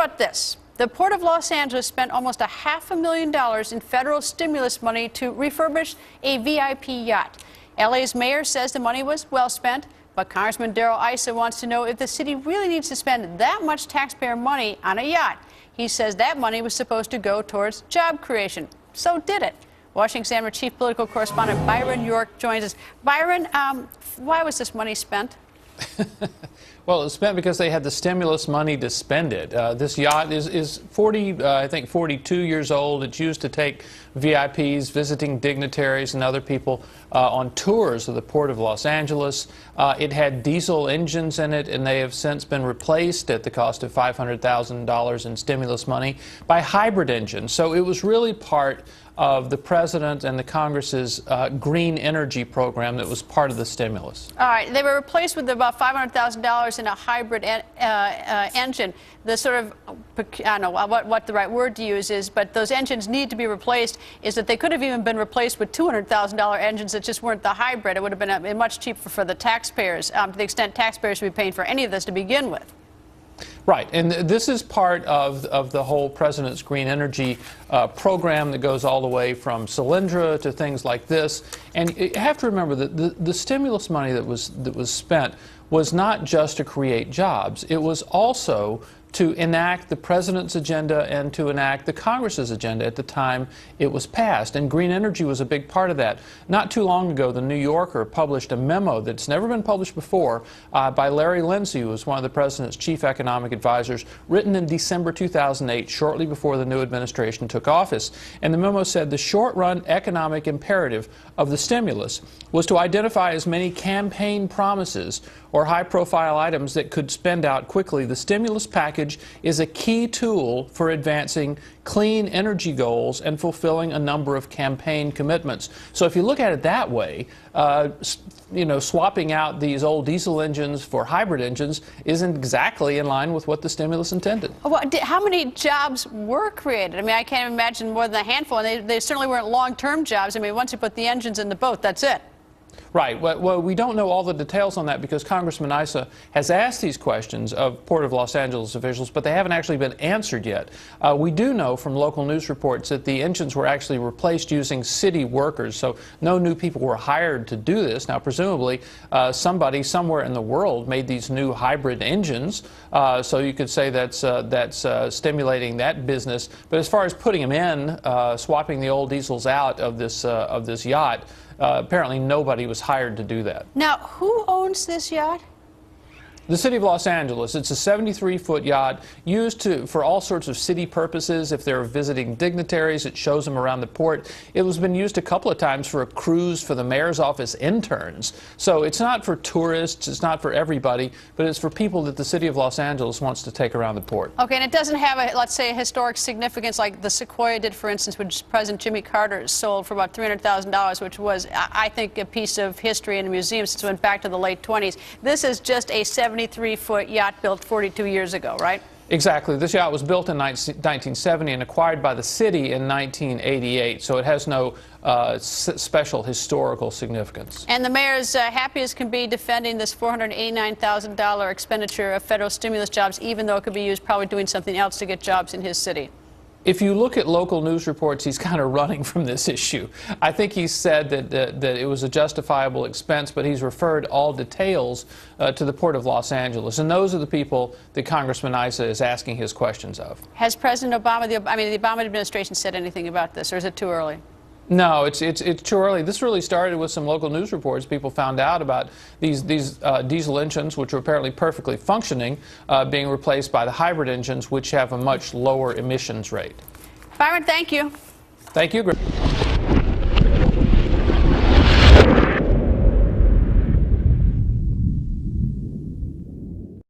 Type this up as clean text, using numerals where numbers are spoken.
about this? The Port of Los Angeles spent almost $500,000 in federal stimulus money to refurbish a VIP yacht. LA's mayor says the money was well spent, but Congressman Darrell Issa wants to know if the city really needs to spend that much taxpayer money on a yacht. He says that money was supposed to go towards job creation. So did it. Washington Examiner chief political correspondent Byron York joins us. Byron, why was this money spent? Well, it was spent because they had the stimulus money to spend it. This yacht is 42 years old. It's used to take VIPs, visiting dignitaries, and other people on tours of the Port of Los Angeles. It had diesel engines in it, and they have since been replaced at the cost of $500,000 in stimulus money by hybrid engines. So it was really part of the President and the Congress's green energy program that was part of the stimulus. All right, they were replaced with about $500,000 in a hybrid engine. The sort of, I don't know what the right word to use is, but those engines need to be replaced. Is that they could have even been replaced with $200,000 engines that just weren't the hybrid. It would have been much cheaper for the taxpayers, to the extent taxpayers should be paying for any of this to begin with. Right, and this is part of the whole President's green energy program that goes all the way from Solyndra to things like this. And you have to remember that the stimulus money that was spent was not just to create jobs. It was also to enact the President's agenda and to enact the Congress's agenda at the time it was passed. And green energy was a big part of that. Not too long ago, the New Yorker published a memo that's never been published before by Larry Lindsey, who was one of the President's chief economic advisors, written in December 2008, shortly before the new administration took office. And the memo said the short-run economic imperative of the stimulus was to identify as many campaign promises or high-profile items that could spend out quickly. The stimulus package is a key tool for advancing clean energy goals and fulfilling a number of campaign commitments. So if you look at it that way, swapping out these old diesel engines for hybrid engines isn't exactly in line with what the stimulus intended. Well, how many jobs were created? I mean, I can't imagine more than a handful, and they certainly weren't long-term jobs. I mean, once you put the engines in the boat, that's it. Right. Well, we don't know all the details on that because Congressman Issa has asked these questions of Port of Los Angeles officials, but they haven't actually been answered yet. We do know from local news reports that the engines were actually replaced using city workers, so no new people were hired to do this. Now, presumably, somebody somewhere in the world made these new hybrid engines, so you could say that's stimulating that business. But as far as putting them in, swapping the old diesels out of this yacht, apparently nobody was hired to do that. Now, who owns this yacht? The City of Los Angeles. It's a 73-foot yacht used for all sorts of city purposes. If they're visiting dignitaries, it shows them around the port. It was been used a couple of times for a cruise for the mayor's office interns. So it's not for tourists, it's not for everybody, but it's for people that the City of Los Angeles wants to take around the port. Okay, and it doesn't have let's say, a historic significance like the Sequoia did, for instance, which President Jimmy Carter sold for about $300,000, which was, I think, a piece of history in a museum since it went back to the late 20s. This is just a 73-foot yacht built 42 years ago, right? Exactly. This yacht was built in 1970 and acquired by the city in 1988, so it has no special historical significance. And the mayor is happy as can be defending this $489,000 expenditure of federal stimulus jobs, even though it could be used probably doing something else to get jobs in his city. If you look at local news reports, he's kind of running from this issue. I think he said that it was a justifiable expense, but he's referred all details to the Port of Los Angeles. And those are the people that Congressman Issa is asking his questions of. Has President Obama, the Obama administration, said anything about this, or is it too early? No, it's too early. This really started with some local news reports. People found out about these diesel engines, which were apparently perfectly functioning, being replaced by the hybrid engines, which have a much lower emissions rate. Byron, thank you. Thank you, Greta.